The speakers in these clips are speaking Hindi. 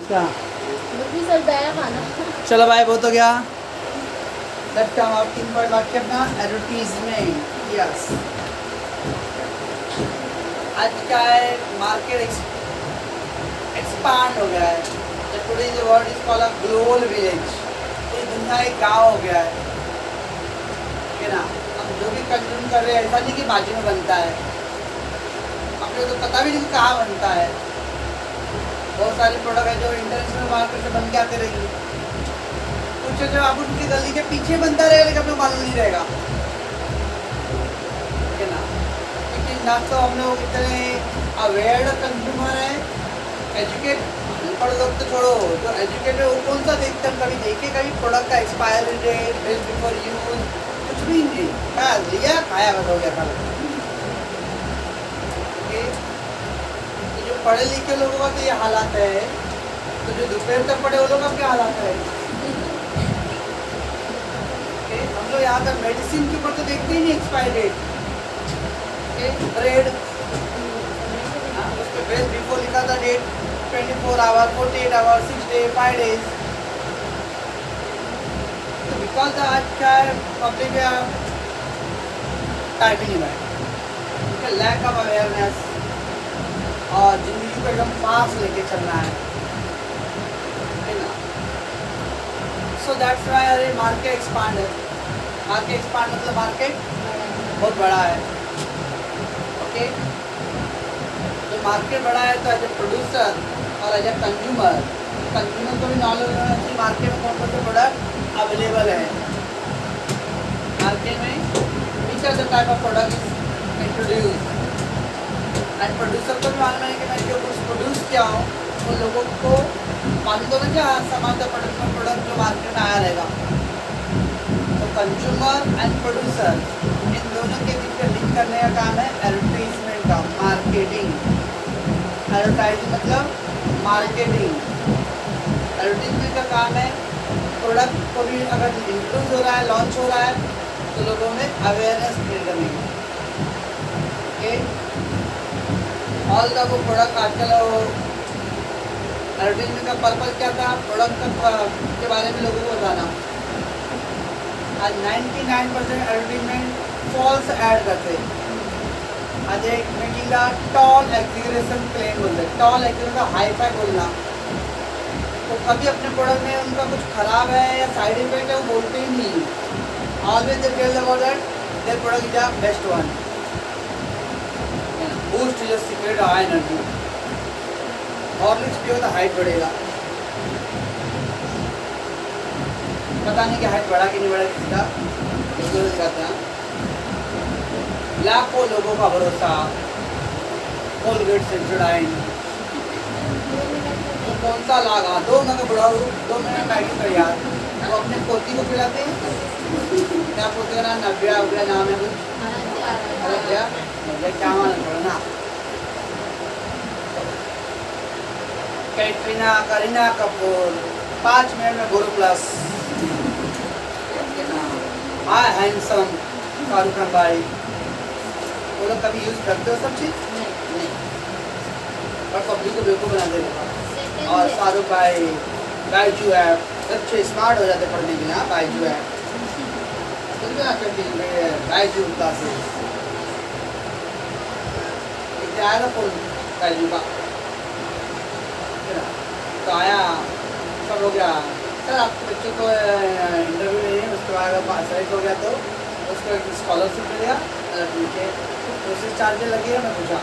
क्या मुझे सर बैया खाना। चलो भाई बहुत हो गया। लेफ्ट हम आप 3 पॉइंट बाकी अपना एडवर्टीजमेंट। यस आज क्या है मार्केट एक्सपांड हो गया है। Today the world is called a global village. ये दुनिया एक गांव हो गया है, ठीक है ना। हम जो भी कंज्यूम कर रहे हैं ऐसा नहीं कि बाजू में बनता है, अपने को तो पता भी नहीं कि कहाँ बनता है। बहुत सारे प्रोडक्ट है जो इंटरनेशनल मार्केट से बन के आते रहेंगे, कुछ जो आप उनकी गली के पीछे बनता रहेगा लेकिन अपने मालूम नहीं रहेगा, ठीक है ना। क्योंकि ना तो हम लोग इतने अवेयर कंज्यूमर हैं, एजुकेट अनपढ़ लोग तो छोड़ो, जो एजुकेटेड वो कौन सा देखते हैं, कभी देखे कभी प्रोडक्ट का expiry date, best before use, कुछ भी नहीं। क्या लिया खाया बस हो गया था। तो जो पढ़े लिखे लोगों का तो ये हालात है, तो जो दोपहर तक पढ़े वो लोग का क्या हालात है। हम लोग यहाँ पर मेडिसिन के ऊपर तो देखते ही नहीं एक्सपायरी डेट। ब्रेड उस पर बेस्ट बिफोर लिखा था date 24 hour, 48 hour, 6 day, 5 days. तो बिकॉज आज क्या है पब्लिक टाइप ही नहीं भाई, लैक ऑफ अवेयरनेस और जिंदगी को एकदम फास्ट लेके चलना है ना। सो दैट्स व्हाई अरे मार्केट एक्सपांड है। मार्केट एक्सपांड मतलब मार्केट बहुत बड़ा है। ओके, तो मार्केट बड़ा है तो एज ए प्रोड्यूसर और एज ए कंज्यूमर को भी नॉलेज होना चाहिए मार्केट में कौन कौन से प्रोडक्ट अवेलेबल है। मार्केट में which are the type of product is introduce, and producer को भी मालूम है कि मैं जो कुछ प्रोड्यूस किया हूँ उन लोगों को मालूम तो नहीं क्या सामान प्रोडक्ट जो मार्केट में आया रहेगा। तो कंज्यूमर एंड प्रोड्यूसर इन दोनों के बीच में लिंक करने का काम है एडवर्टीजमेंट का, मार्केटिंग। एडवर्टाइजिंग मतलब मार्केटिंग। एडवर्टीजमेंट का काम है प्रोडक्ट को भी अगर इंट्रोड्यूस हो रहा है, लॉन्च हो रहा है तो लोगों में अवेयरनेस क्रिएट करनी है। ओके, ऑल द वो प्रोडक्ट आजकल वो एडवर्टीजमेंट का पर्पज क्या था, प्रोडक्ट के बारे में लोगों को बताना। आज 99% एडवर्टीजमेंट फॉल्स ऐड करते हैं। आज एक मेकिंग का टॉल एग्जीग्रेशन क्लेम बोलते हैं, टॉल एग्जीग्रेशन का हाई फाई बोलना। तो कभी अपने प्रोडक्ट में उनका कुछ खराब है या साइड इफेक्ट है वो बोलते ही नहीं। Always they tell about that their product is the best one, boost your secret high energy, Horlicks पियो तो हाइट बढ़ेगा। पता नहीं कि हाइट बढ़ा कि नहीं बढ़ा किसी का, इसको दिखाते हैं। लाखों लोगों का भरोसा कोलगेट सेंसोडाइन, तो कौन सा लागा 2 महीने बढ़ा 2 महीने मैगी तैयार। वो अपने पोती को खिलाते हैं, क्या पोते का नाम नव्या उव्या नाम है कुछ, नव्या क्या मालूम पड़ना। कैटरीना करीना कपूर 5 मिनट में बोरो प्लस, हाय हैंडसम शाहरुख खान भाई। वो लोग कभी यूज़ करते हो सब चीज़ नहीं, पर पब्लिक को बेवकूफ़ बना देगा। और शाहरुख भाई बायजू ऐप, बच्चे स्मार्ट हो जाते पढ़ने के लिए। हाँ बायजू ऐप बायजू क्लासेस आया था फोन बायजू का, तो आया सब हो गया। सर आपके बच्चों को इंटरव्यू नहीं है, उसके बाद सेलेक्ट हो गया तो उसको एक स्कॉलरशिप मिलेगा, नीचे प्रोसेस चार्जेस लगे हैं। मैं पूछा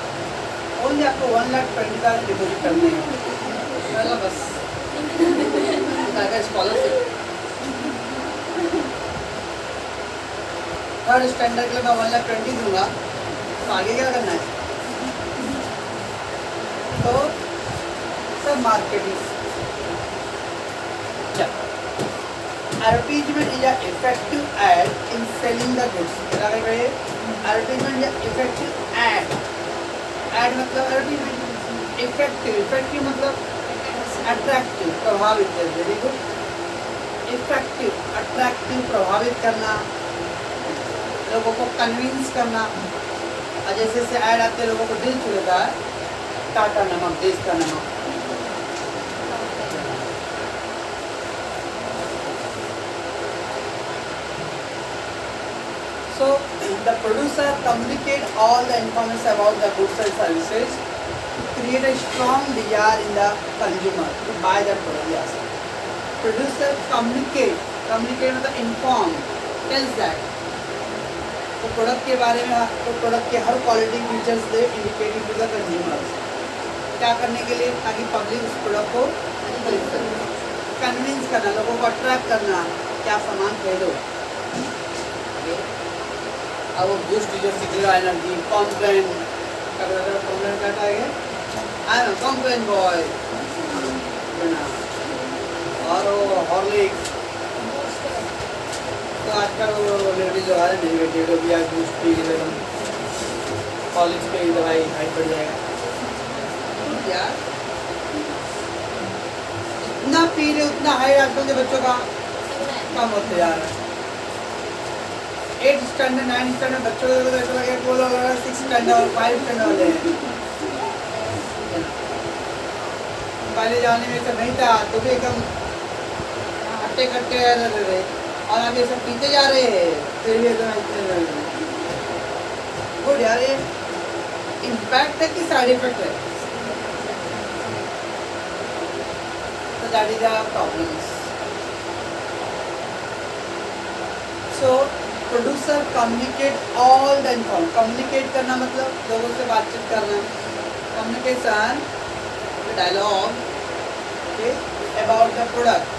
ओनली आपको 1,20,000 डिपोजिट करनी है, बस स्कॉलरशिप। 3rd स्टैंडर्ड के लिए मैं 1,20,000 दूंगा, तो आगे क्या करना है। तो सब marketing advertisement is an effective ad in selling the goods। advertisement is an effective ad। ad मतलब advertisement, effective मतलब attractive प्रभावित, वेरी गुड। effective attractive प्रभावित करना, लोगों को कन्विंस करना। और जैसे जैसे ऐड आते हैं लोगों को दिल छू लेता है, टाटा नमक, देश का नमक, the producer communicate all the information about the goods and services to create a strong desire in the consumer to buy the product. Yes. Producer communicate मतलब inform, tells that तो प्रोडक्ट के बारे में, तो प्रोडक्ट के हर quality features they indicating to the consumers, क्या करने के लिए, ताकि पब्लिक उस प्रोडक्ट को कन्विंस करना, लोगों को अट्रैक्ट करना क्या सामान खरीदो। अब वो बूस्ट जो सिक्योर एनर्जी कॉम्प्लेन क्या कहेंगे, आई एम कॉम्प्लेन बॉय, और वो हॉर्लिक्स। तो आजकल वो लेडीज जो है नेगेटिव भी आज बूस्ट पी ले, हॉर्लिक्स पे दवाई हाई पड़ जाएगा यार, इतना पी रहे उतना हाई आजकल के बच्चों का कम होते जा रहा है। 8 स्टैंडर्ड 9 स्टैंडर्ड बच्चों को ऐसा लगे बोलो 6 स्टैंडर्ड और 5 स्टैंडर्ड वाले हैं। पहले जाने में सब नहीं था तो भी एकदम हट्टे कट्टे रहते थे, और अभी सब पीते जा रहे हैं फिर भी एकदम गुड यार। ये इम्पैक्ट है कि साइड इफेक्ट है? तो that is the problems. So producer communicate all the inform, communicate करना मतलब लोगों से बातचीत करना, communication dialogue about the product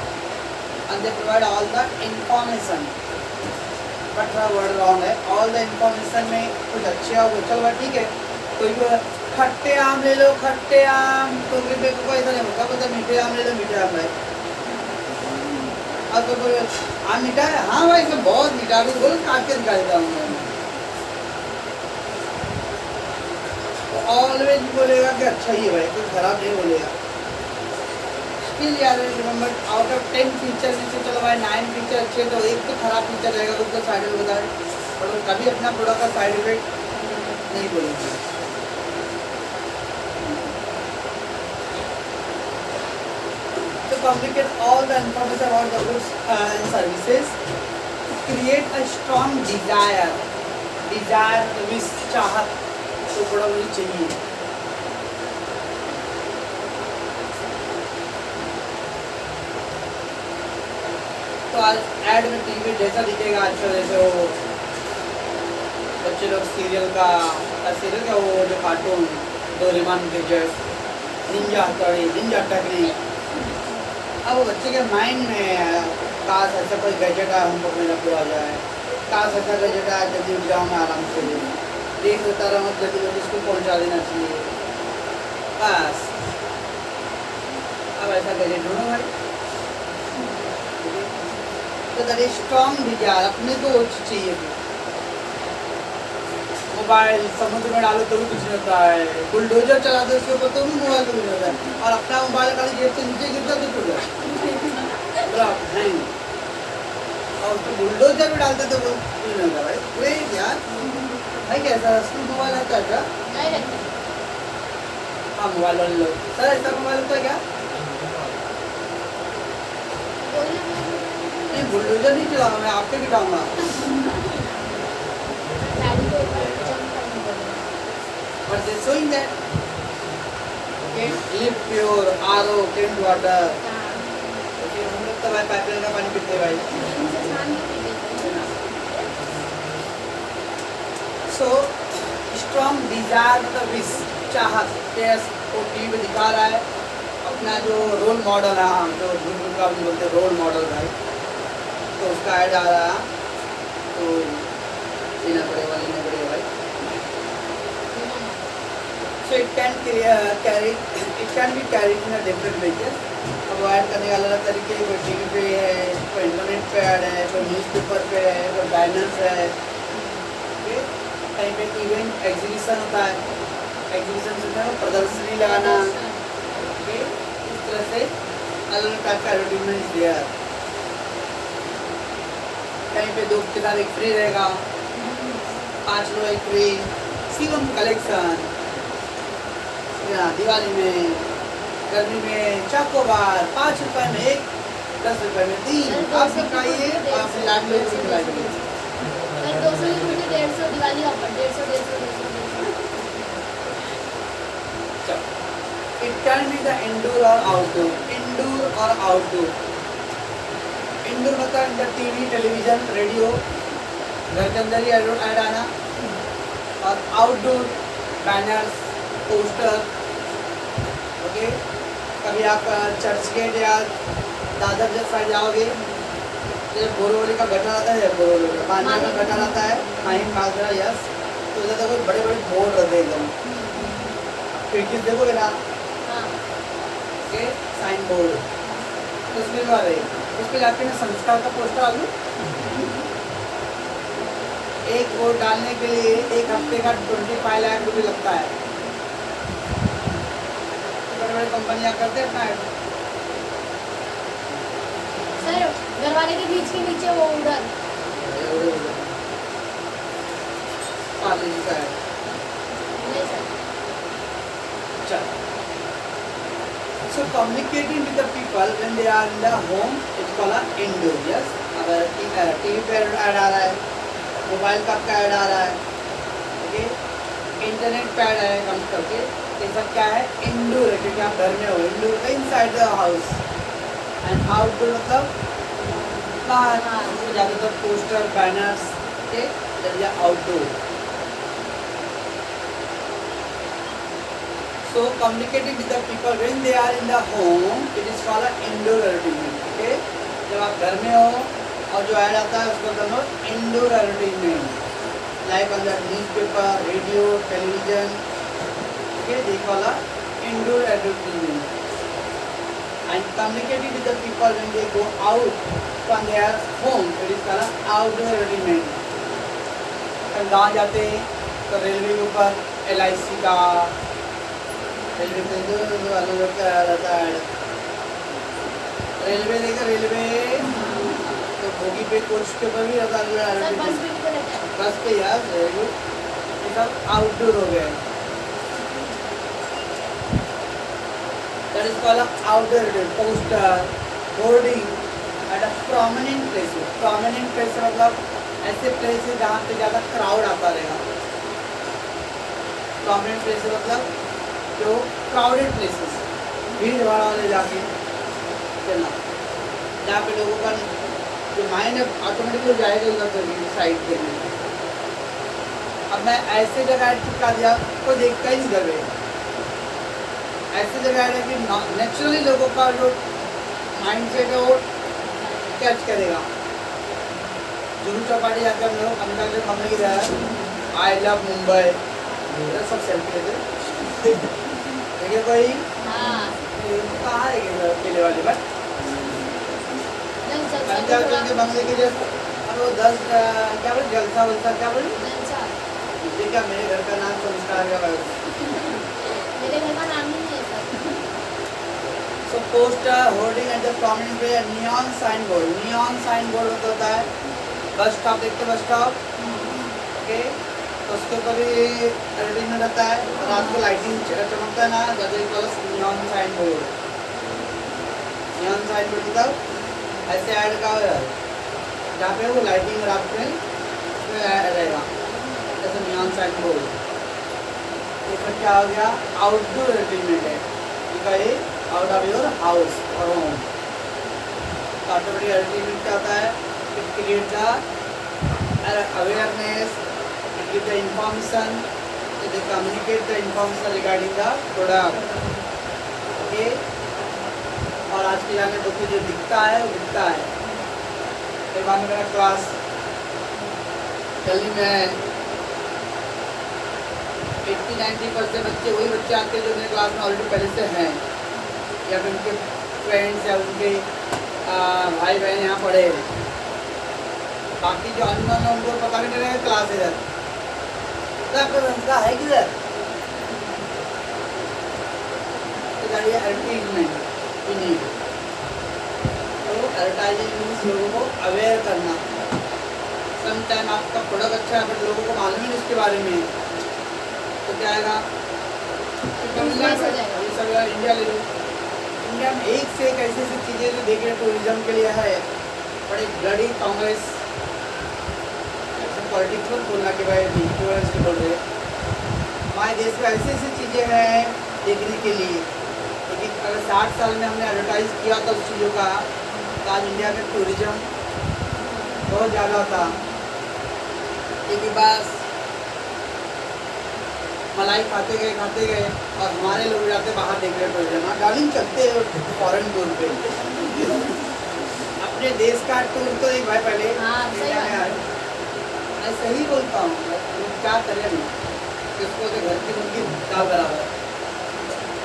and they provide all the information, but the word wrong है, all the information में कुछ अच्छे हो चल बा ठीक है, कोई भी खट्टे आम ले लो, खट्टे आम तो मेरे को ऐसा नहीं होगा, पता मीठे आम ले लो, मीठे आम भाई, और तो बोले आम मीठा है, हाँ भाई इसमें बहुत मीठा है, बोलो काट के दिखा देता हूँ मैं। तो ऑलवेज बोलेगा कि अच्छा ही है भाई, कुछ खराब नहीं बोलेगा। स्टिल यार रिमेंबर आउट ऑफ 10 फीचर में से चलो भाई 9 फीचर अच्छे, तो एक तो खराब फीचर रहेगा, उसका साइड इफेक्ट बताए, और वो कभी अपना प्रोडक्ट का साइड इफेक्ट नहीं बोलेंगे। तो communicate all the information about the goods and services, create a strong desire, desire wish, चाहत, तो बड़ा मुझे चाहिए। तो आज ऐड में टीवी जैसा दिखेगा अच्छा, जैसे वो बच्चे लोग सीरियल का वो जो कार्टून डोरेमोन गैजेट, निंजा हथौड़ी, निंजा टेक्निक, अब वो बच्चे के माइंड में काश ऐसा कोई गैजेट है हमको मेरा पूरा हो जाए, काश ऐसा गैजेट है जल्दी उठ जाऊँ मैं आराम से, देख होता रहा जल्दी जल्दी उसको पहुँचा देना चाहिए बस। अब ऐसा गैजेट ढूंढो भाई, तो दैट इज स्ट्रॉन्ग डिजायर, अपने को चाहिए। मोबाइल समुद्र में डालो तो भी कुछ नहीं होता है, बुलडोजर चला दो उसके ऊपर तो भी मोबाइल को कुछ नहीं होता है, और अपना मोबाइल खाली जेब से नीचे गिरता तो टूट जाए, और उसको बुलडोजर में डालते तो कुछ नहीं होता भाई। ग्रेट यार भाई, कैसा स्कूल मोबाइल आता है क्या? हाँ मोबाइल वाले लोग सर ऐसा मोबाइल होता है क्या? बुलडोजर नहीं चलाऊंगा मैं, आपके बिठाऊंगा। But they're showing that okay, live pure, RO, clean water. Okay, हम लोग तो भाई पाइपलाइन का पानी पीते हैं भाई। So strong desire मतलब विश, चाहत, टेस्ट को टीवी पे दिखा रहा है, अपना जो रोल मॉडल है, जो गुरु का भी बोलते हैं रोल मॉडल भाई, तो उसका ऐड आ रहा है, तो लेना पड़ेगा भाई। So it can be carried in a different ways। अब ऐड करने का अलग तरीके, कोई टीवी पे है, कोई इंटरनेट पे ऐड है, कोई न्यूज़पेपर पे है, कोई बैनर्स है, कहीं पे इवेंट एग्जीबिशन होता है, एग्जीबिशन से प्रदर्शनी लगाना, इस तरह से अलग अलग टाइप का एडवर्टीजमेंट दिया। कहीं पे 2 के साथ 1 फ्री रहेगा, 5 लो 1 फ्री, शिवम कलेक्शन, दिवाली में, गर्मी में चॉकोबार 5 रुपए में 1, 10 रुपए में 3, आप सब खाइए, आप लाइव में भी 150 Diwali offer 150 It can be the indoor or outdoor. Indoor or outdoor. Indoor मतलब इन टीवी, टेलीविजन, रेडियो, घर के अंदर ही ऐड आना, और आउटडोर बैनर्स, पोस्टर, ओके। कभी आप चर्च गेट या दादर जब साइड जाओगे, जब बोरोवली का गटर आता है, बोरोवली का पानी का गटर आता है, माहिम माजरा, यस, तो उधर देखो बड़े बड़े बोर्ड रहते हैं एकदम, खिड़की देखोगे ना, के साइन बोर्ड, तो उसमें क्या रहे, उसके जाके मैं संस्कार का पोस्टर आ लूँ, एक वोट डालने के लिए एक हफ्ते का 25 लाख रुपये लगता है। बड़े बड़े कंपनियां करते हैं अपना ऐड। सर दरवाजे के बीच के नीचे वो उधर पार्ले का ऐड। नहीं सर चल। So communicating with the people when they are in the home is called a indoor. Yes. अगर टीवी पे ऐड आ रहा है, मोबाइल का आपका ऐड आ रहा है, ओके, इंटरनेट पे ऐड है कम करके, ये सब क्या है, इंडोर है, क्योंकि आप घर में हो, indoor inside the house, and outdoor मतलब बाहर, ज़्यादातर पोस्टर, बैनर्स के जरिए outdoor. So communicating with the people when they are in the home, it is called a indoor entertainment. Okay? जब आप घर में हो और जो ऐड आता है उसको कहते हैं indoor entertainment, like on the newspaper, radio, television, okay, they call a indoor entertainment. And communicating with the people when they go out from their home, it is called a outdoor entertainment. कहीं गाँव जाते हैं तो रेलवे के ऊपर LIC का, रेलवे पे अलग क्या रहता है, रेलवे देखा, रेलवे तो बोगी पे, कोच के ऊपर भी रहता सर है, बस भी तो रहता है बस पे यार, वेरी गुड, ये सब आउटडोर हो गए। That is called outdoor. Poster, hoarding at a prominent place. Prominent place मतलब ऐसे प्लेस है जहाँ पे ज़्यादा क्राउड आता रहेगा। प्रोमिनेंट प्लेस मतलब जो क्राउडेड प्लेसेस, भीड़ भाड़ वाले जाके चलना, जहाँ पे लोगों का जो माइंड ऑटोमेटिकली जाएगा उधर करेंगे साइड के लिए। अब मैं ऐसे जगह चिपका दिया, कोई देखता ही नहीं करे, ऐसे जगह है कि नेचुरली लोगों का जो माइंड सेट है वो कैच करेगा। जुहू चौपाटी जाकर हम लोग अंकल के कमरे की जगह आई लव मुंबई, सब सेल्फी लेते देखिए कोई कहाँ है केले वाली, बट अंकल के बंगले के जैसे अब वो 10 क्या बोले, जलसा वलसा क्या बोले, क्या मेरे घर का नाम संस्कार का मेरे घर का नाम ही नहीं है sir. So poster, hoarding at the prominent way, neon signboard. Neon signboard मतलब होता है बस स्टॉप, देखते बस स्टॉप, ओके, तो उसके ऊपर भी एडिटिंग रहता है, रात को लाइटिंग चमकता है ना, जैसे नियॉन साइनबोर्ड। नियॉन साइनबोर्ड मतलब ऐसे ऐड का जहाँ पे वो लाइटिंग रात में रहेगा, जैसे नियॉन साइनबोर्ड। तो फिर क्या हो गया, आउटडोर एंटरटेनमेंट है, ठीक आउट ऑफ योर हाउस और होम। ऑटोमेटिक एंटरटेनमेंट क्या होता है, it create the awareness, it gives the information, they communicate the information regarding the product, okay? और आज के जाने तो जो दिखता है वो दिखता है। कई बार मेरा क्लास दिल्ली में 80-90% बच्चे वही बच्चे आते हैं जो मेरे क्लास में ऑलरेडी पहले से हैं, या फिर उनके फ्रेंड्स या उनके भाई बहन यहाँ पढ़े हैं। बाकी जो अननोन है उनको पता भी नहीं रहेगा क्लास इधर आपका संस्कार है किधर, एडवर्टीजमेंट, तो एडवर्टाइजिंग मीन्स लोगों को अवेयर करना। सम टाइम आपका प्रोडक्ट अच्छा है बट लोगों को मालूम ही नहीं उसके बारे में, तो क्या आएगा, इंडिया ले लो, इंडिया में एक से एक ऐसी ऐसी चीज़ें जो देखिए टूरिज्म के लिए है, बड़े ब्लडी कांग्रेस पॉलिटिक्स में बोलना कि भाई इक्विवेलेंस बोल रहे हमारे देश में ऐसी ऐसी चीज़ें हैं देखने के लिए, लेकिन अगर 60 साल में हमने एडवर्टाइज किया था उस चीज़ों का तो आज इंडिया में टूरिज्म बहुत ज़्यादा था। लेकिन बस मलाई खाते गए और हमारे लोग जाते बाहर देख रहे टूरिज्म। डार्लिंग चलते फॉरेन टूर पे अपने देश का टूर तो एक भाई पहले हाँ, सही इंडिया में बात है। आए। मैं सही बोलता हूँ, लोग क्या करें किसको तो घर की उनकी दाल बराबर।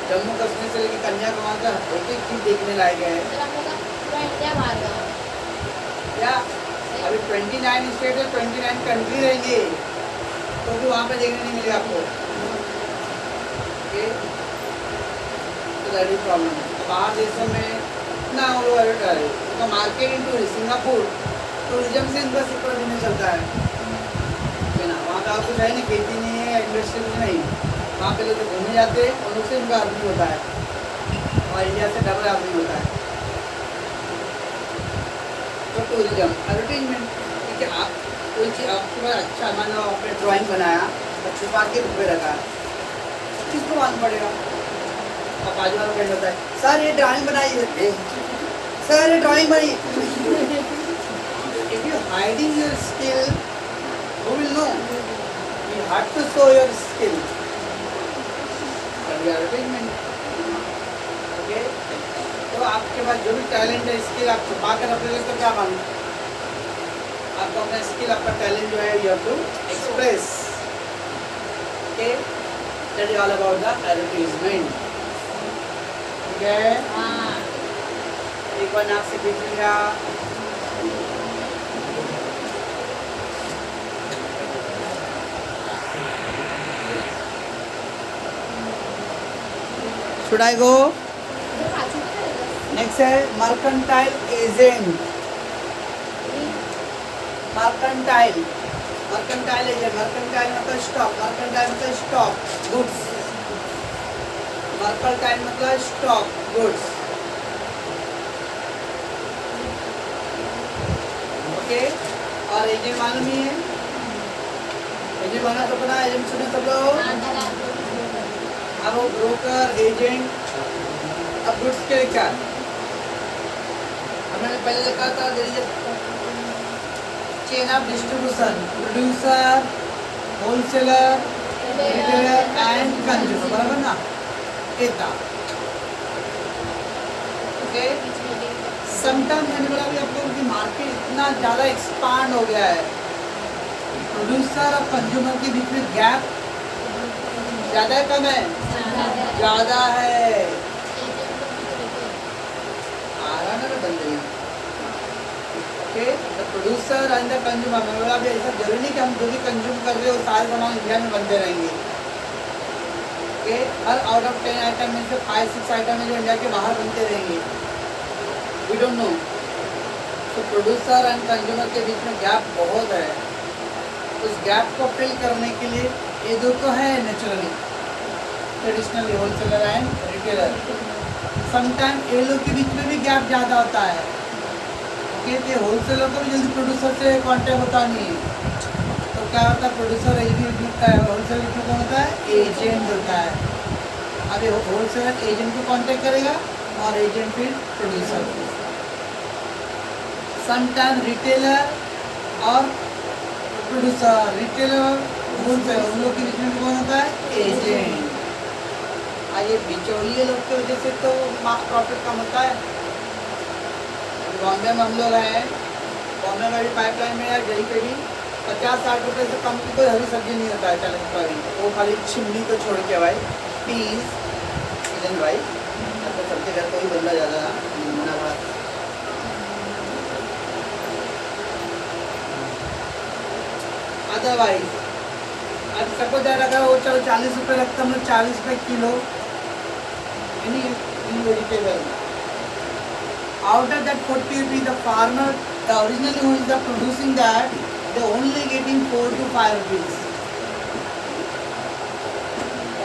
जम्मू कश्मीर से लेकर कन्याकुमारी का एक एक चीज़ देखने लायक है। फिर हम लोग का पूरा इंडिया बाहर गया। क्या अभी 29 स्टेट है, 29 कंट्री रहेंगे तो भी वहाँ पे देखने नहीं मिलेगा आपको। ओके, तो दैट इज प्रॉब्लम। बाहर देशों में इतना वो लोग एडवर्टाइज तो market in tourism, Singapore tourism से इनका सिक्योर नहीं चलता है ना। वहाँ का कुछ है नहीं, खेती नहीं है, इंडस्ट्री कुछ नहीं। वहाँ पे लोग तो घूमने जाते हैं और उससे उनका आदमी होता है और इंडिया से डबल आदमी होता है। तो टूरिज्म एडवर्टीजमेंट, ठीक है। आप कोई चीज़ आपके पास अच्छा, मान लो आपने ड्राइंग बनाया और छुपा के बुक पे रखा, किसको मालूम पड़ेगा? और बाजू वाला फ्रेंड होता है, सर ये ड्राइंग बनाइए, सर ये ड्राइंग बनाइए। If you hiding your skill, who will know? You have to show your skill. Advertisement, okay. तो आपके पास जो भी टैलेंट है, स्किल आप छुपा कर रख लेते तो क्या मालूम? आपको अपना स्किल, आपका टैलेंट जो है you have to express. Okay, that is all about the advertisement. ठीक है, हाँ, एक बार नाक से खींच लिया। Should I go? इधर पाछू में रहेगा। नेक्स्ट है mercantile agent. Mercantile, mercantile agent, mercantile मतलब स्टॉक, मर्केंटाइल मतलब स्टॉक गुड्स, मर्केंटाइल मतलब स्टॉक गुड्स। ओके, और एजेंट मालूम ही है, एजेंट माना तो पता, एजेंट सुने सब लोग। हाँ, दलाल को कुछ बोलते हैं। अब वो ब्रोकर, एजेंट, अब गुड्स के क्या हमने पहले लिखा था, chain of distribution, producer, wholesaler, retailer and consumer, बराबर ना? इतना ओके। समटाइम मैंने बोला भी आपको कि मार्केट इतना ज़्यादा एक्सपांड हो गया है, प्रोड्यूसर और कंज्यूमर के बीच में गैप ज़्यादा है कम है? ज़्यादा है। आ रहा ना बंदे। Okay, the producer and the consumer, मैं बोला भी ऐसा जरूरी नहीं कि हम जो भी कंज्यूम कर रहे हो सारे सामान इंडिया में बनते रहेंगे। Okay, her out of 10 item में से 5-6 आइटम है जो इंडिया के बाहर बनते रहेंगे। We don't know. तो प्रोड्यूसर एंड कंज्यूमर के बीच में गैप बहुत है। उस गैप को फिल करने के लिए ये दो तो है naturally, traditionally wholesaler and retailer. Sometime ये लोग के बीच में भी गैप ज़्यादा होता है, क्योंकि होलसेलर को भी जल्दी प्रोड्यूसर से कांटेक्ट होता नहीं है। तो क्या होता है, प्रोड्यूसर एजेंट होता है, होलसेलर में कौन होता है? एजेंट होता है। अब ये होलसेलर एजेंट को कांटेक्ट करेगा और एजेंट फिर प्रोड्यूसर को। समटाइम रिटेलर और प्रोड्यूसर, रिटेलर, होलसेलर, उन लोग के बीच में कौन होता है? एजेंट। ये बिचौलिए लोग की वजह से तो प्रॉफिट कम होता है। बॉम्बे में हम लोग हैं, बॉम्बे में भी पाइपलाइन में या कहीं पे भी 50-60 रुपये से कम की कोई हरी सब्जी नहीं होता है 40 रुपये भी। वो खाली चिमनी को छोड़ के भाई पीस सीजन भाई तो सब्जी घर को ही बंदा ज़्यादा नमूना भात। अदरवाइज अब सपोज अगर वो चलो 40 रुपये लगता, हम लोग 40 रुपये kilo any vegetable. Out of that 40 rupees, the farmer, the originally who is the producing that, they only getting 4 to 5 rupees.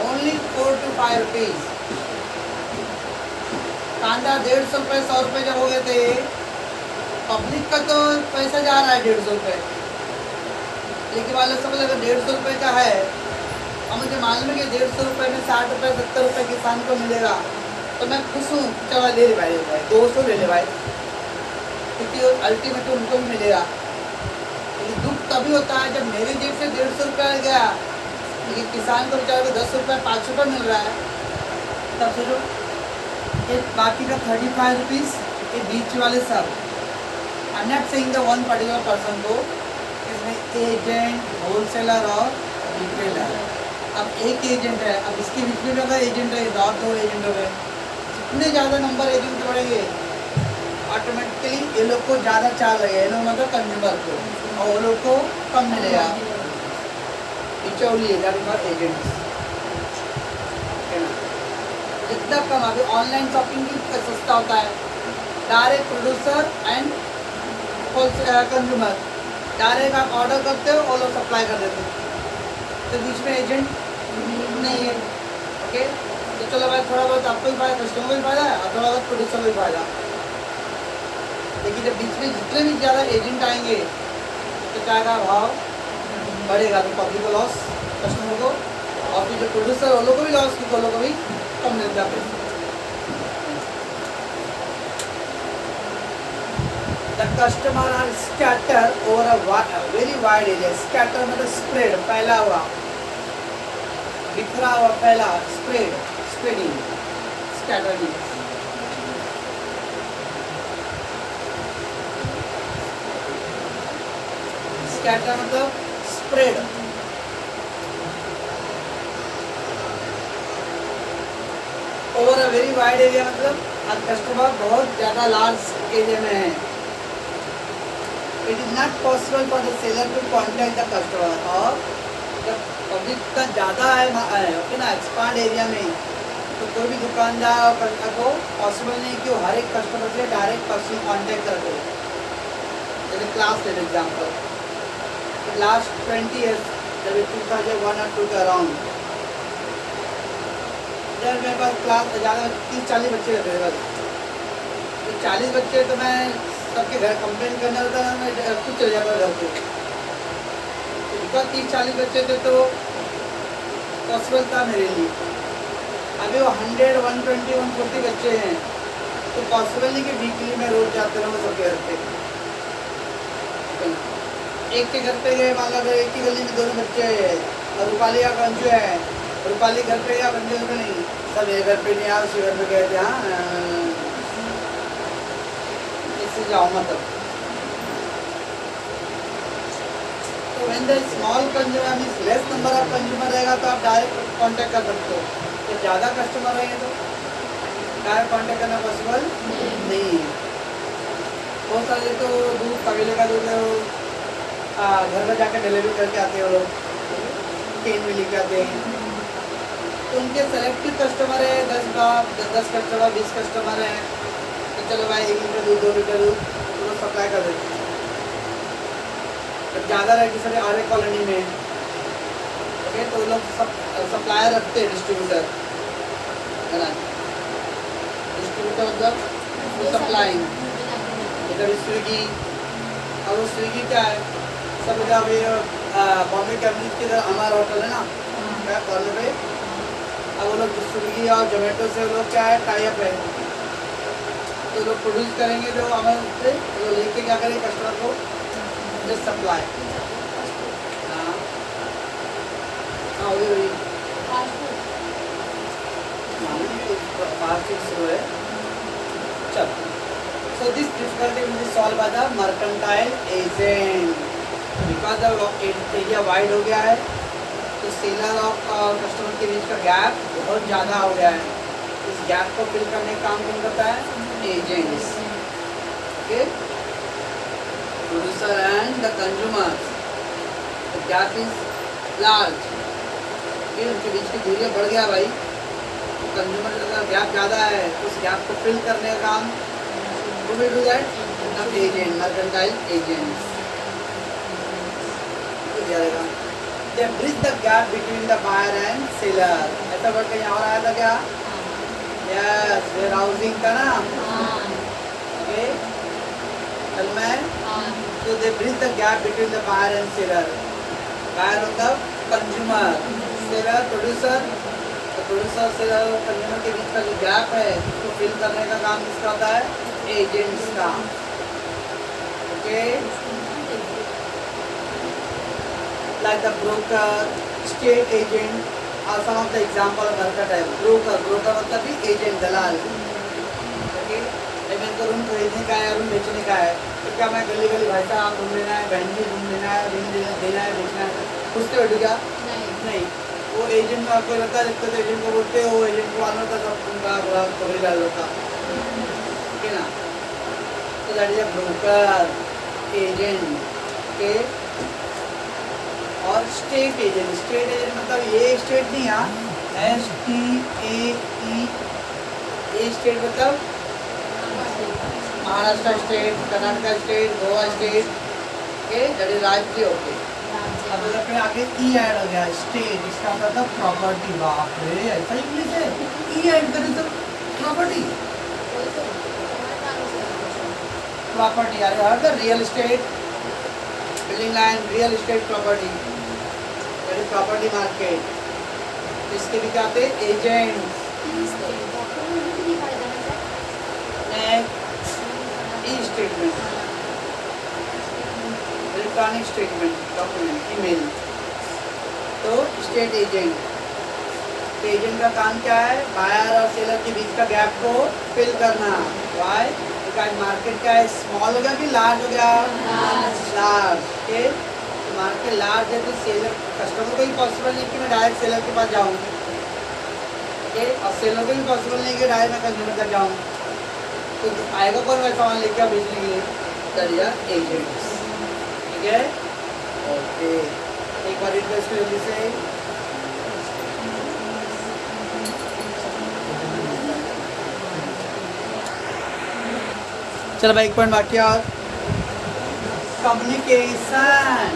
Only 4 to 5 rupees. कांदा 150 रुपये 100 रुपये जब हो गए थे, पब्लिक का तो पैसा जा रहा है 150 रुपये। लेकिन मान लो समझ अगर 150 रुपये का है और मुझे मालूम है कि 150 रुपये में 60 रुपये 70 रुपये किसान को मिलेगा, तो मैं खुश हूँ, चलो ले ले भाई 200 ले ले भाई, क्योंकि अल्टीमेटली उनको भी मिलेगा। लेकिन दुख तभी होता है जब मेरी जेब से 150 रुपया गया, लेकिन किसान को बेचारे को 10 रुपये 5 रुपये मिल रहा है। तब सोचो ये बाकी का 35 रुपीज़ ये बीच वाले सब, I am not saying the one particular person को, इसमें एजेंट, होलसेलर और रिटेलर। अब एक एजेंट है, अब इसके बीच में अगर एजेंट है तो और 2 एजेंट हो गए, जितने ज़्यादा नंबर एजेंट बढ़ेंगे ऑटोमेटिकली ये लोग को ज़्यादा चाल लगेगा, ये लोग मतलब कंज्यूमर को, और वो लोग को कम मिलेगा। बिचौलिए एजेंट्स है ना, जितना कम। अभी ऑनलाइन शॉपिंग भी सस्ता होता है, direct producer and consumer, direct आप ऑर्डर करते हो और लोग सप्लाई कर देते हो, तो बीच में एजेंट नहीं है। ओके, तो चलो भाई थोड़ा बहुत आपको भी फायदा, कस्टमर को भी फायदा है और थोड़ा बहुत प्रोड्यूसर को भी फायदा। लेकिन जब बीच में जितने भी ज़्यादा एजेंट आएंगे तो क्या का भाव बढ़ेगा, तो पब्लिक को लॉस, कस्टमर को, और फिर जो प्रोड्यूसर वो लोग को भी लॉस, क्योंकि वो लोग को भी कम मिलता है। The customer are scattered over a very wide area. Scatter मतलब spread, फैला हुआ, बिखरा हुआ, फैला, spread, spreading, scattering. Scatter मतलब spread. Over a very wide area मतलब कस्टमर बहुत ज़्यादा लार्ज एरिया में है। It is not possible for the seller to contact the customer, और जब पब्लिक का ज़्यादा है ओके ना, एक्सपांड एरिया में, तो कोई भी दुकानदार और कस्टमर को पॉसिबल नहीं कि वो हर एक कस्टमर से डायरेक्ट पर्सनल कॉन्टैक्ट कर दे। जैसे क्लास ले एग्जाम्पल, लास्ट 20 ईयर्स जब 2001 और 2 के अराउंड, जब मेरे पास क्लास ज़्यादा 30-40 बच्चे रहते थे बस, तो 40 बच्चे तो मैं सबके घर कंप्लेन करने होता था, मैं खुद चले जाता घर पे। तो 30-40 बच्चे थे तो पॉसिबल था मेरे लिए। अभी वो 100, 120, 140 बच्चे हैं, तो पॉसिबल नहीं कि वीकली में रोज जाते रहूँ सबके घर पे। एक के घर पे गए, मान लो एक ही गली में दोनों बच्चे हैं, और रूपाली का कंजू है, रूपाली घर पे गया, बंदे घर पे नहीं, सब एक घर पे नहीं आया, उसी घर पे गए थे। हाँ, इससे जाओ मतलब। तो when the small consumer means less number of consumer रहेगा तो आप डायरेक्ट कांटेक्ट कर सकते हो। तो ज़्यादा कस्टमर रहेंगे तो डायरेक्ट कांटेक्ट करना पॉसिबल नहीं है। बहुत सारे तो दूध कबीले का दूध है, घर में जाकर डिलीवरी करके आते हैं वो लोग, केन में लेके आते हैं। तो उनके सेलेक्टिव कस्टमर है, 10 कस्टमर, 20 कस्टमर है, तो चलो भाई 1 लीटर दूध, 2 लीटर दूध वो लोग सप्लाई कर देते हैं। तो ज़्यादा रहेगी सर आर कॉलोनी में, ओके, तो लोग सप्लायर रखते हैं, डिस्ट्रीब्यूटर है ना, डिस्ट्रीब्यूटर मतलब सप्लाइंग, इधर स्विगी। और वो स्विगी क्या है, सब जब ये बॉम्बे कैबिनेट की इधर हमारा होटल है ना, क्या कॉर्नर पे, अब वो लोग स्विगी और जोमेटो से वो लोग क्या है टाई अप है, तो लोग प्रोड्यूस करेंगे जो हमारे से, वो लेके क्या करेंगे कस्टमर को जस्ट सप्लाई। हाँ हाँ वही फास्ट शुरू है। चल, so this difficulty will be solved by the mercantile agent, because the area wide हो गया है, तो सेलर और कस्टमर के बीच का गैप बहुत ज़्यादा हो गया है। इस गैप को फिल करने का काम कौन करता है? Agents, okay, producer and the consumer. The gap is large, फिर उनके बीच की दूरियाँ बढ़ गया भाई, कंज्यूमर का गैप ज़्यादा है, उस गैप को फिल करने का काम who will do that? The agent, mercantile agents. They bridge the gap between the buyer and seller. ऐसा वर्ड कहीं और आया था क्या? Yes, warehousing का ना? Okay. कल में? So they bridge the gap between the buyer and seller. Buyer मतलब कंज्यूमर, सेलर प्रोड्यूसर, तो प्रोड्यूसर सेलर और कंज्यूमर के बीच का जो गैप है उसको फिल करने का काम किसका होता है? एजेंट्स का। Okay, like the broker, state agent और some of the example of that type. Broker, broker मतलब भी एजेंट, दलाल। ओके, मेरे को रूम खरीदने का है, रूम बेचने का है, तो क्या मैं गली गली भाई साहब रूम लेना है, बहन जी रूम लेना है, रूम देना है, बेचना है, पूछते बैठो क्या? नहीं, वो एजेंट में आपको रहता है, जब तक एजेंट को बोलते हो, एजेंट को मालूम होता सब उनका बुरा कभी डाल होता, ठीक है ना? तो that is a broker, agent. Okay, और स्टेट एजेंट, स्टेट एजेंट मतलब ये स्टेट नहीं, हाँ, STAE, ये स्टेट मतलब Maharashtra state, Karnataka state, Goa state, okay, that is राज्य। ओके, अब अगर फिर आगे ई ऐड हो गया, स्टेट, इसका मतलब प्रॉपर्टी। बाप रे, ऐसा इंग्लिश है, ई ऐड करें तो प्रॉपर्टी, प्रॉपर्टी यार, हर the real estate, building land, real estate property, that is property market. इसके भी क्या आते हैं? Agent. E statement, electronic statement, document, email. तो स्टेट एजेंट, तो एजेंट का काम क्या है? बायर और सेलर के बीच का गैप को फिल करना। वाई? बिकॉज मार्केट क्या है, स्मॉल हो गया कि लार्ज हो गया? लार्ज। ओके, तो मार्केट लार्ज है तो सेलर, कस्टमर को भी पॉसिबल नहीं कि मैं डायरेक्ट सेलर के पास जाऊँ, ओके, और सेलर को भी पॉसिबल नहीं कि डायरेक्ट मैं कंज्यूमर तक जाऊँ, तो आएगा कौन वैसा सामान लेके आप बेचने के लिए? दरिया एजेंट्स, ठीक है? ओके, एक बार रिड इसको जल्दी से। चलो भाई, एक पॉइंट बाकी और, कम्युनिकेशन।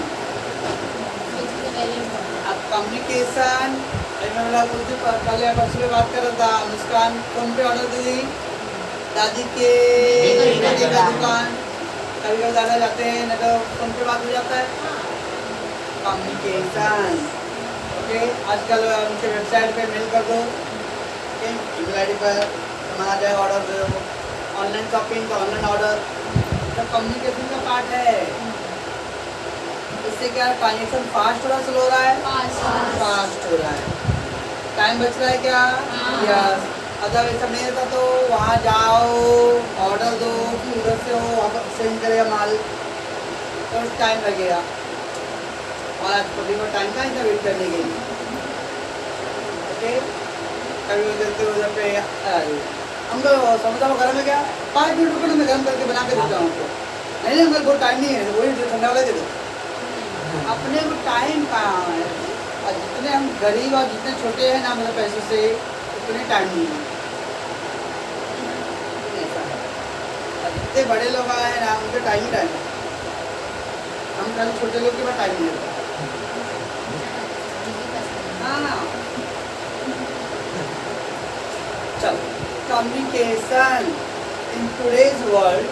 अब कम्युनिकेशन, मैं बोला कुछ दिन कल या परसों में बात कर रहा था, मुस्कान फोन पे ऑर्डर दी दादी के बेटे का दुकान, कभी कभी दादा जाते हैं, नहीं तो फोन पे बात हो जाता है। कम्युनिकेशन, ओके, आजकल उनके वेबसाइट पे मेल कर दो, ईमेल आईडी पर हमारा जाए, ऑर्डर दे दो, ऑनलाइन शॉपिंग का ऑनलाइन ऑर्डर, तो कम्युनिकेशन का पार्ट है। इससे क्या ट्रांजेक्शन फास्ट हो रहा है, स्लो हो रहा है? फास्ट हो रहा है, टाइम बच रहा है क्या? यस। अगर ऐसा नहीं रहता तो वहाँ जाओ, ऑर्डर दो, फिर उधर से वो सेंड करेगा माल, तो टाइम लगेगा, और आज कभी को टाइम का इतना वेट करने के लिए, ओके। कभी वो देते उधर पे, अंकल समोसा गरम है क्या? 5 मिनट रुको ना, मैं गर्म करके बना के देता हूँ आपको। नहीं अंकल बहुत टाइम नहीं है, वही ठंडा वाला दे दो। अपने को टाइम कहाँ है? और जितने हम गरीब और जितने छोटे हैं ना, मतलब पैसों से, उतने टाइम नहीं है। जितने बड़े लोग आए हैं ना, उनके टाइम ही टाइम है, हम खाली छोटे लोग के पास टाइम नहीं रहता। हाँ, चलो, communication in today's world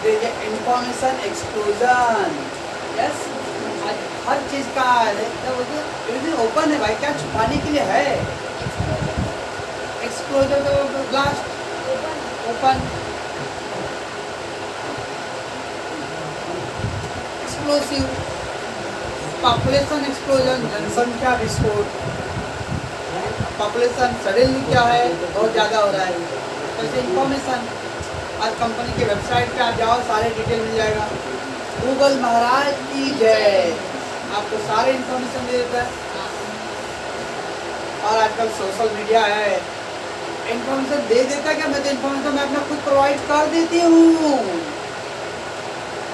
there is information explosion. Yes, हर चीज़ का एवरीथिंग ओपन है भाई, क्या छुपाने के लिए है? एक्सप्लोजर तो blast, open, explosive, population explosion, जनसंख्या विस्फोट। पॉपुलेशन सडनली क्या है, बहुत ज़्यादा हो रहा है। वैसे इंफॉर्मेशन, आज कंपनी के वेबसाइट पे आप जाओ, सारे डिटेल मिल जाएगा। गूगल महाराज की जय, आपको सारे इंफॉर्मेशन दे देता है। और आजकल सोशल मीडिया है, इंफॉर्मेशन दे देता है क्या? मैं तो इंफॉर्मेशन मैं अपना खुद प्रोवाइड कर देती हूँ।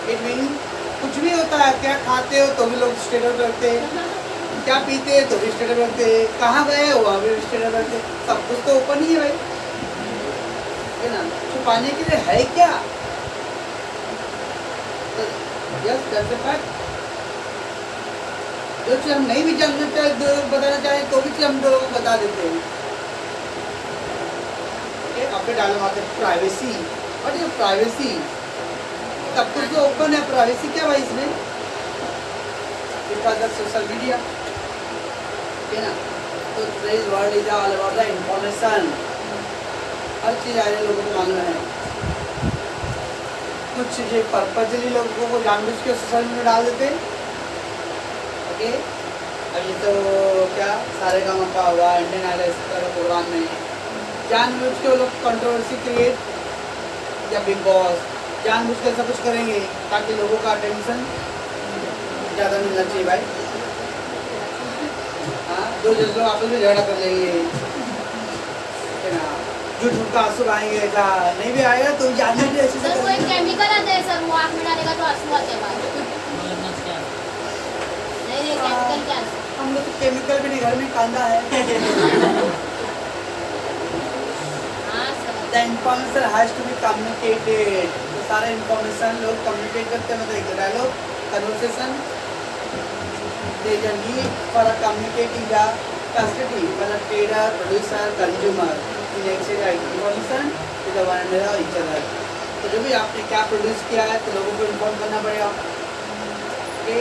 इट मीन कुछ भी होता है, क्या खाते हो तो भी लोग स्टेटस रखते हैं, क्या पीते हैं तो भी स्टेटस रखते हैं, कहाँ गए हो वहाँ भी स्टेटस रखते हैं, सब कुछ तो ओपन ही है भाई, है ना? छुपाने के लिए है क्या? Yes, that's a fact. जो चीज़ हम नहीं भी जानना चाहे, बताना चाहें तो भी चीज़ हम लोगों को बता देते हैं। आपके डायलॉग आते हैं प्राइवेसी, व्हाट इज प्राइवेसी? सब कुछ तो ओपन है, प्राइवेसी क्या भाई इसमें? because of social media. Okay ना? तो today's world is all about the information. हर चीज़ आज लोगों को मालूम है. कुछ चीज़ें पर्पजली लोगों को जानबूझ के सोशल मीडिया डाल देते हैं. ओके, अब ये तो क्या सारे काम का हुआ इंडियन आइडल इस तरह का प्रोग्राम में जानबूझ के वो लोग कंट्रोवर्सी क्रिएट या बिग बॉस जानबूझ के ऐसा कुछ करेंगे ताकि लोगों का अटेंशन ज़्यादा मिलना चाहिए भाई. हाँ, दो जज लोग आपस में झगड़ा कर लेंगे है ना, झूठ झूठ का आंसू आएंगे. ऐसा नहीं भी आएगा तो जानने भी ऐसे सर वो एक केमिकल आता है सर, वो आँख में डालेगा तो आंसू आते हैं बाहर. नहीं केमिकल क्या है? हम लोग तो केमिकल भी नहीं, घर में कांदा है. हाँ sir. The information has to be communicated. तो सारा information लोग communicate करते हैं. मतलब एक dialogue, conversation. There is a need for a communicating the facility for the trader, producer, consumer in exchange information to the one another each other. तो जो भी आपने क्या प्रोड्यूस किया है तो लोगों को इन्फॉर्म करना पड़ेगा. ओके,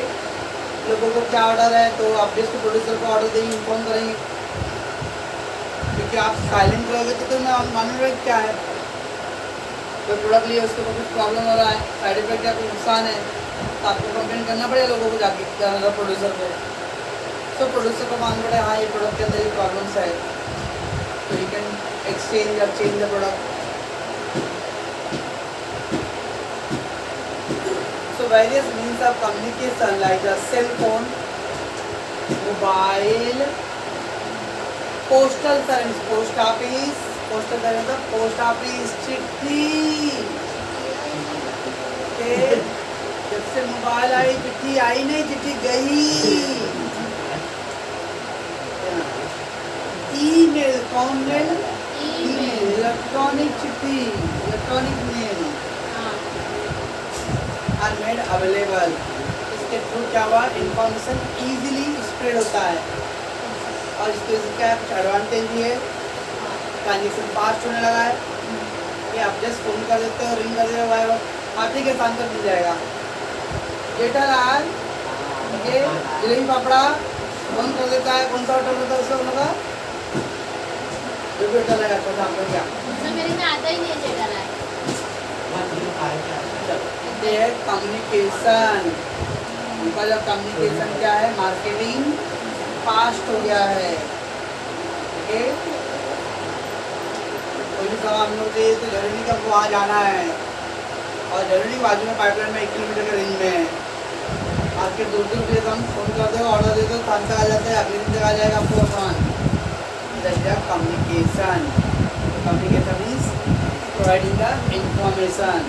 लोगों को क्या ऑर्डर है तो आप जिसको प्रोड्यूसर को ऑर्डर देंगे इन्फॉर्म करेंगे. क्योंकि आप साइलेंट रहोगे तो मैं मालूम क्या है. कोई प्रोडक्ट लिया उसके ऊपर कुछ प्रॉब्लम हो रहा है, साइड इफेक्ट या कोई नुकसान है तो आपको कंप्लेंट करना पड़ेगा लोगों को जाके जाना प्रोड्यूसर को. तो प्रोड्यूसर को मालूम पड़े हाँ ये प्रोडक्ट के अंदर ये प्रॉब्लम्स है तो यू कैन एक्सचेंज या change the product. So various means of communication like the cell phone, mobile, postal service, post office, postal service मतलब post office, चिट्ठी. Okay, जब से मोबाइल आई चिट्ठी आई नहीं, चिट्ठी गई. ईमेल, कौन मेल? ईमेल, इलेक्ट्रॉनिक चिट्ठी, electronic mail are made available. इसके थ्रू क्या हुआ, इंफॉर्मेशन इजीली स्प्रेड होता है. और इसके क्या कुछ एडवांटेज भी है, ट्रांजेक्शन फास्ट होने लगा है. ये आप जस्ट फोन कर देते हो, रिंग कर देते हो, आप ही के साथ मिल जाएगा. जेठालाल ये जलेबी पापड़ा फोन कर देता है, कौन सा होटल होता है उसका उनका जो भी होटल है तो आपको क्या सर मेरे में आता ही नहीं है जेठालाल. ये है कम्युनिकेशन. उनका जो कम्युनिकेशन क्या है, मार्केटिंग फास्ट हो गया है. ओके, कोई भी सामान लोग चाहिए तो जरूरी नहीं कि हमको वहाँ जाना है और जरूरी बाजू में पाइपलाइन में 1 किलोमीटर के रेंज में है. आज के दूर दूर के हम फोन कर दो, ऑर्डर दे दो, खान तक आ जाता है, अगले दिन तक आ जाएगा आपको सामान. Communication. Communication means providing the information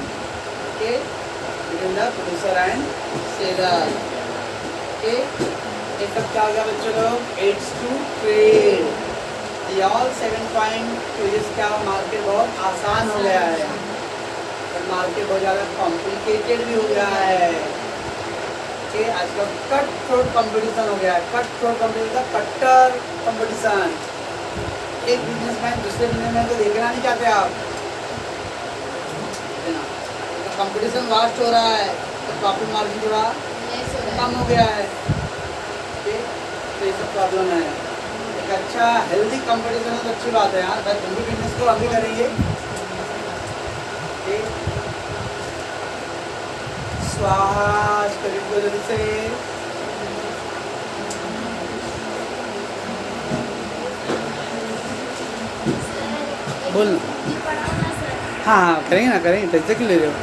okay between the producer and seller. Okay, ये सब क्या हो गया बच्चों लोग, एड्स टू ट्रेड. ये ऑल 7 पॉइंट तो इस क्या मार्केट बहुत आसान हो गया है और मार्केट बहुत ज़्यादा कॉम्प्लिकेटेड भी हो गया है. ओके, आजकल कट थ्रोट कंपटीशन हो गया है. कट थ्रोट कंपटीशन, कट्टर कंपटीशन. एक बिजनेसमैन दूसरे बिजनेसमैन को देखना नहीं चाहते आप. कंपटीशन वास्ट हो रहा है तो प्रॉफिट मार्जिन थोड़ा कम हो गया है. ओके, तो ये सब प्रॉब्लम है. एक अच्छा हेल्दी कंपटीशन है तो अच्छी बात है यार. भाई तुम भी बिजनेस को अभी करेंगे. ओके, स्वाहा करीब को जल्दी से. बोल. हाँ हाँ करेंगे ना, करेंगे. टेंशन क्यों ले रहे हो.